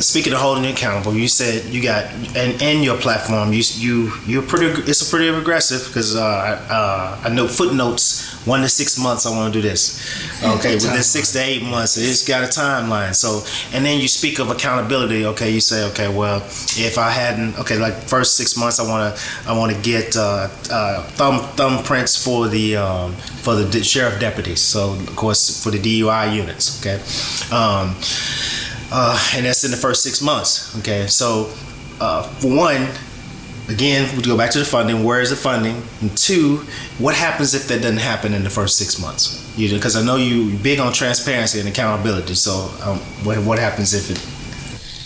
speaking of holding you accountable, you said you got and your platform. You're pretty. It's pretty aggressive because I know footnotes. 1 to 6 months, I want to do this. Okay, within 6 to 8 months, it's got a timeline. So, and then you speak of accountability. Okay, you say, okay, well, if I hadn't, okay, like first 6 months, I want to get thumbprints for the sheriff deputies. So, of course, for the DUI units. Okay. And that's in the first 6 months. Okay, so for one, again, we go back to the funding. Where is the funding? And two, what happens if that doesn't happen in the first 6 months? Because I know you're big on transparency and accountability. So what happens if it?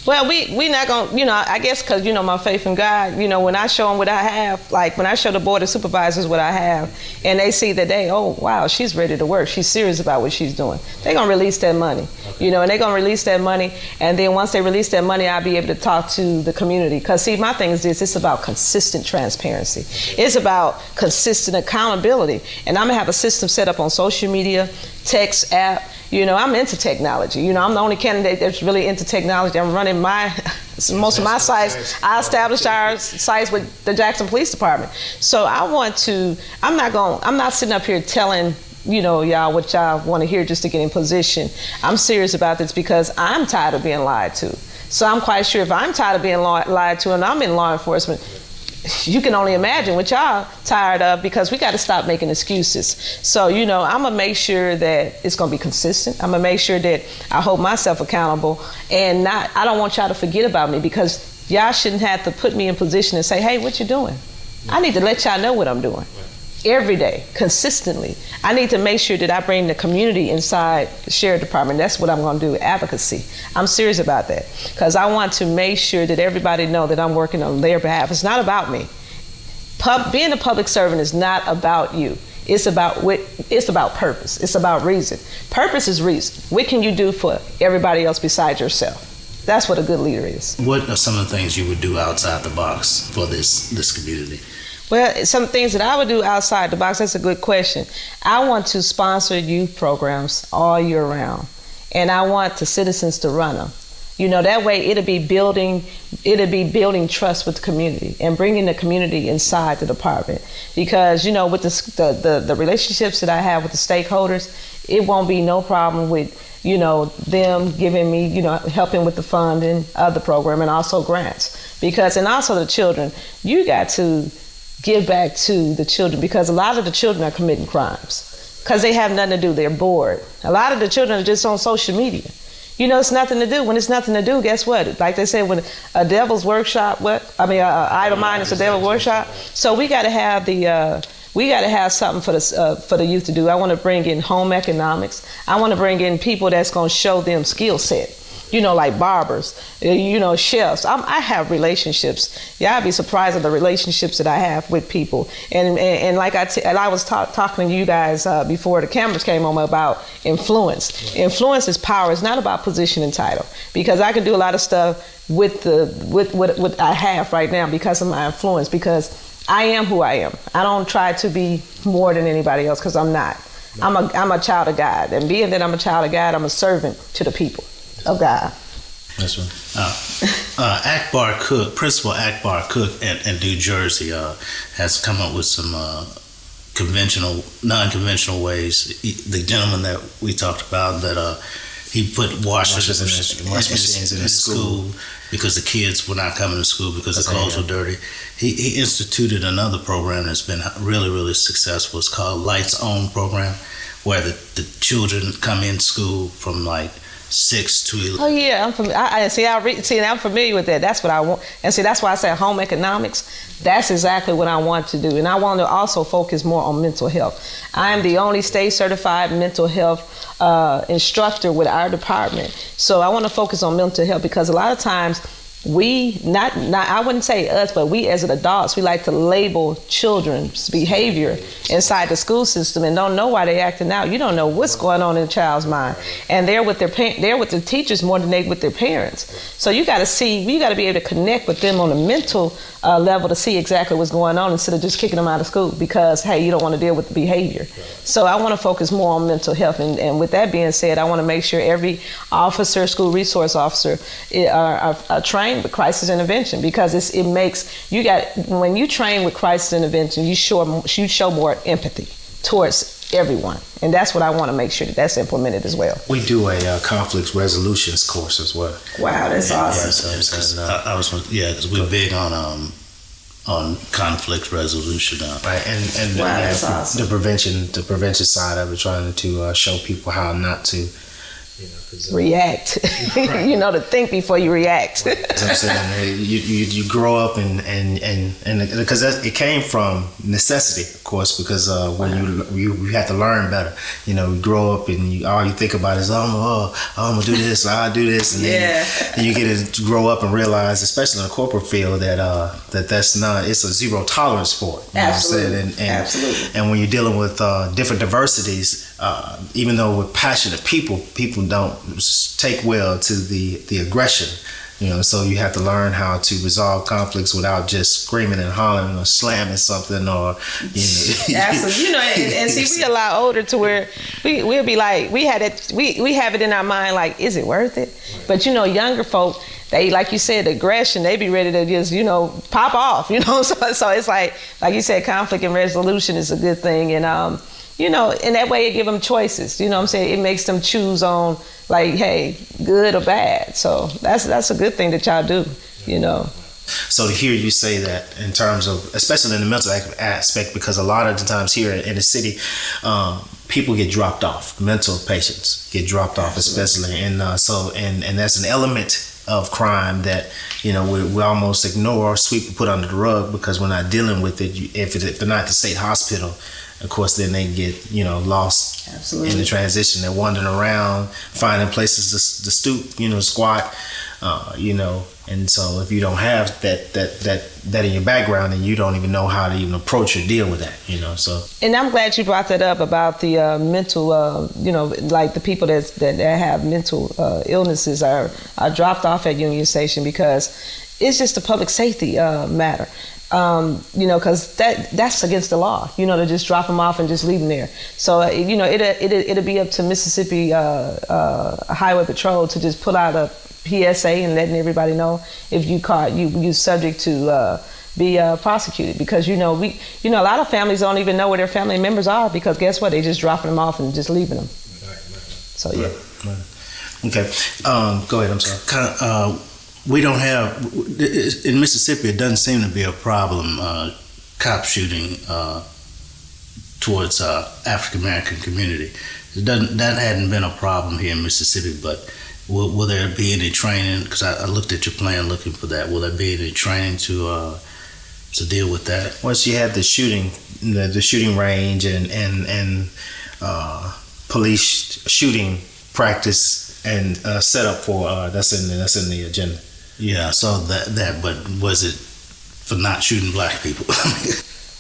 Well, we not gonna, I guess because, my faith in God, when I show them what I have, like when I show the board of supervisors what I have, and they see that oh, wow, she's ready to work. She's serious about what she's doing. They're going to release that money, and they're going to release that money. And then once they release that money, I'll be able to talk to the community. Because, see, my thing is this, it's about consistent transparency. It's about consistent accountability. And I'm going to have a system set up on social media, text, app. I'm into technology. I'm the only candidate that's really into technology. I'm running most of my sites. I established our sites with the Jackson Police Department. So I'm not sitting up here telling, y'all what y'all want to hear just to get in position. I'm serious about this because I'm tired of being lied to. So I'm quite sure if I'm tired of being lied to and I'm in law enforcement, you can only imagine what y'all tired of, because we got to stop making excuses. So, I'm going to make sure that it's going to be consistent. I'm going to make sure that I hold myself accountable, and I don't want y'all to forget about me, because y'all shouldn't have to put me in position and say, hey, what you doing? I need to let y'all know what I'm doing. Every day, consistently. I need to make sure that I bring the community inside the sheriff department. That's what I'm going to do, advocacy. I'm serious about that, because I want to make sure that everybody know that I'm working on their behalf. It's not about me. Being a public servant is not about you. It's about purpose. It's about reason. Purpose is reason. What can you do for everybody else besides yourself? That's what a good leader is. What are some of the things you would do outside the box for this community? Well, some things that I would do outside the box, that's a good question. I want to sponsor youth programs all year round, and I want the citizens to run them. That way it'll be building trust with the community and bringing the community inside the department. Because, with the relationships that I have with the stakeholders, it won't be no problem with, them giving me, helping with the funding of the program and also grants. And also the children, you got to give back to the children, because a lot of the children are committing crimes because they have nothing to do. They're bored. A lot of the children are just on social media. It's nothing to do. When it's nothing to do, guess what? Like they say, when a devil's workshop, idle mind is a devil's workshop. So we got to have something for the youth to do. I want to bring in home economics. I want to bring in people that's going to show them skill set. Like barbers, chefs. I have relationships. Y'all be surprised at the relationships that I have with people. And like I was talking to you guys before the cameras came on about influence. Yeah. Influence is power. It's not about position and title. Because I can do a lot of stuff with what I have right now because of my influence. Because I am who I am. I don't try to be more than anybody else, because I'm not. I'm a child of God. And being that I'm a child of God, I'm a servant to the people of God. That's right. Akbar Cook, Principal Akbar Cook in New Jersey, has come up with some non-conventional ways. The gentleman that we talked about, that he put washers in the school because the kids were not coming to school because the clothes were dirty. He instituted another program that's been really, really successful. It's called Lights On program, where the children come in school from like 6 to 11. Oh yeah, I'm familiar with that. That's what I want. And see, that's why I say home economics. That's exactly what I want to do. And I want to also focus more on mental health. I am the only state certified mental health instructor with our department. So I want to focus on mental health, because a lot of times we not I wouldn't say us, but we as adults, we like to label children's behavior inside the school system and don't know why they're acting out. You don't know what's going on in a child's mind, and they're with the teachers more than they with their parents. So you got to be able to connect with them on a mental level to see exactly what's going on instead of just kicking them out of school because hey, you don't want to deal with the behavior. So I want to focus more on mental health, and with that being said, I want to make sure every officer, school resource officer, are trained with crisis intervention because it makes when you train with crisis intervention, you show more empathy towards everyone, and that's what I want to make sure that's implemented as well. We do a conflict resolutions course as well. Wow, that's awesome. Because we're big on conflict resolution. Right, and wow, that's awesome. The prevention side of it, trying to show people how not to react. To think before you react. That's what I'm saying. You grow up and because it came from necessity, of course, because when you have to learn better. You grow up and all you think about is I'm gonna do this, I'll do this, and then you get to grow up and realize, especially in the corporate field, that that's not, it's a zero tolerance for it. Absolutely. Absolutely. And when you're dealing with different diversities, even though we're passionate people don't take well to the aggression, so you have to learn how to resolve conflicts without just screaming and hollering or slamming something or absolutely. And see, we a lot older to where we'll be like, we have it in our mind like, is it worth it? But younger folk, they, like you said, aggression, they be ready to just pop off, so it's like you said, conflict and resolution is a good thing. And in that way, it give them choices. You know what I'm saying? It makes them choose on, like, hey, good or bad. So that's a good thing that y'all do, So to hear you say that in terms of, especially in the mental aspect, because a lot of the times here in the city, people get dropped off. Mental patients get dropped off, especially. And and that's an element of crime that, we almost ignore or sweep and put under the rug because we're not dealing with it. If they're not at the state hospital, of course, then they get, lost Absolutely. In the transition. They're wandering around, finding places to stoop, squat, and so if you don't have that in your background, then you don't even know how to even approach or deal with that, so. And I'm glad you brought that up about the mental, like the people that have mental illnesses are dropped off at Union Station because it's just a public safety matter. Because that's against the law, to just drop them off and just leave them there. So, it'll be up to Mississippi Highway Patrol to just put out a PSA and letting everybody know if you caught you subject to be prosecuted because a lot of families don't even know where their family members are because guess what, they just dropping them off and just leaving them. So yeah. Okay, go ahead. I'm sorry. We don't have, in Mississippi, it doesn't seem to be a problem, cop shooting towards African American community. That hadn't been a problem here in Mississippi, but will there be any training? Because I looked at your plan looking for that. Will there be any training to deal with that? Once you have the shooting range and police shooting practice and set up for that's in the agenda. Yeah, so that, but was it for not shooting black people?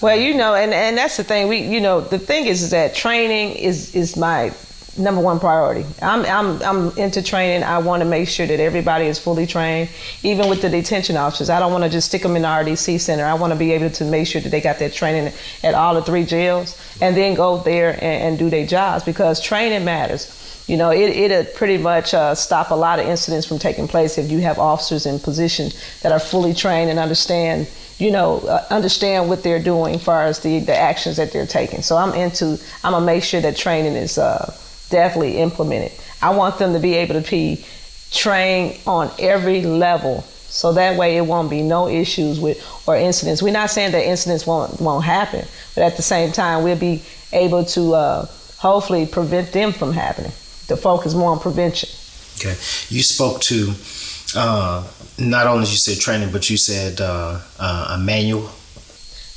Well, and that's the thing. The thing is that training is my number one priority. I'm into training. I want to make sure that everybody is fully trained, even with the detention officers. I don't want to just stick them in the RDC center. I want to be able to make sure that they got that training at all the 3 jails, and then go there and do their jobs because training matters. It'll pretty much stop a lot of incidents from taking place if you have officers in position that are fully trained and understand what they're doing as far as the actions that they're taking. So I'm gonna make sure that training is definitely implemented. I want them to be able to be trained on every level, so that way it won't be no issues or incidents. We're not saying that incidents won't happen, but at the same time we'll be able to hopefully prevent them from happening. To focus more on prevention. Okay, you spoke to not only you said training, but you said a manual.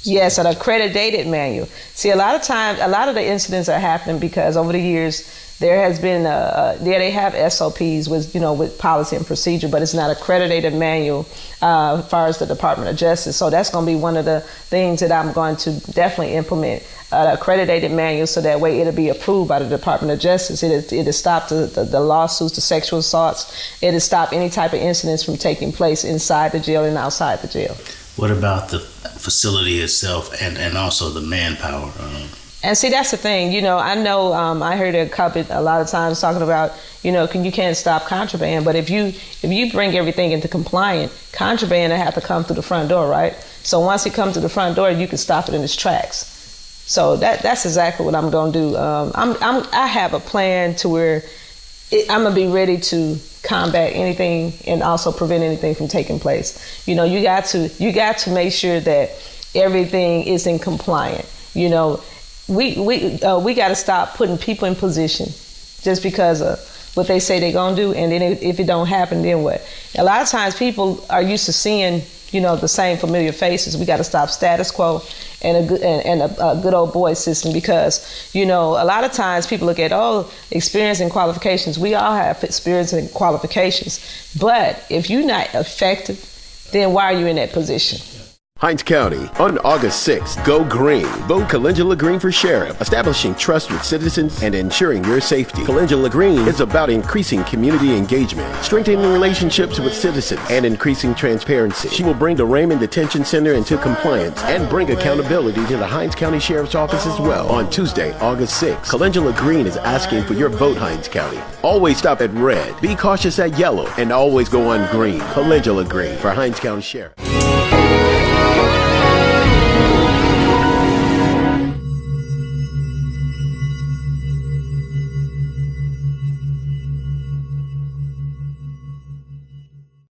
Yes, an accredited manual. See, a lot of times, a lot of the incidents are happening because over the years there has been they have SOPs with with policy and procedure, but it's not accredited manual as far as the Department of Justice. So that's going to be one of the things that I'm going to definitely implement, an accredited manual, so that way it'll be approved by the Department of Justice. It'll stop the lawsuits, the sexual assaults. It'll stop any type of incidents from taking place inside the jail and outside the jail. What about the facility itself and also the manpower? And see, that's the thing. I know I heard a couple a lot of times talking about, you can't stop contraband, but if you bring everything into compliance, contraband will have to come through the front door, right? So once it comes to the front door, you can stop it in its tracks. So that's exactly what I'm going to do. I have a plan to where I'm going to be ready to combat anything and also prevent anything from taking place. You got to make sure that everything is in compliance. We got to stop putting people in position just because of what they say they're gonna do, and then if it don't happen, then what? A lot of times people are used to seeing the same familiar faces. We got to stop status quo and a good old boy system, because a lot of times people look at experience and qualifications. We all have experience and qualifications, but if you're not effective, then why are you in that position? Hinds County, on August 6th, go green. Vote Colendula Green for sheriff, establishing trust with citizens and ensuring your safety. Colendula Green is about increasing community engagement, strengthening relationships with citizens, and increasing transparency. She will bring the Raymond Detention Center into compliance and bring accountability to the Hinds County Sheriff's Office as well. On Tuesday, August 6th, Colendula Green is asking for your vote, Hinds County. Always stop at red, be cautious at yellow, and always go on green. Colendula Green for Hinds County Sheriff.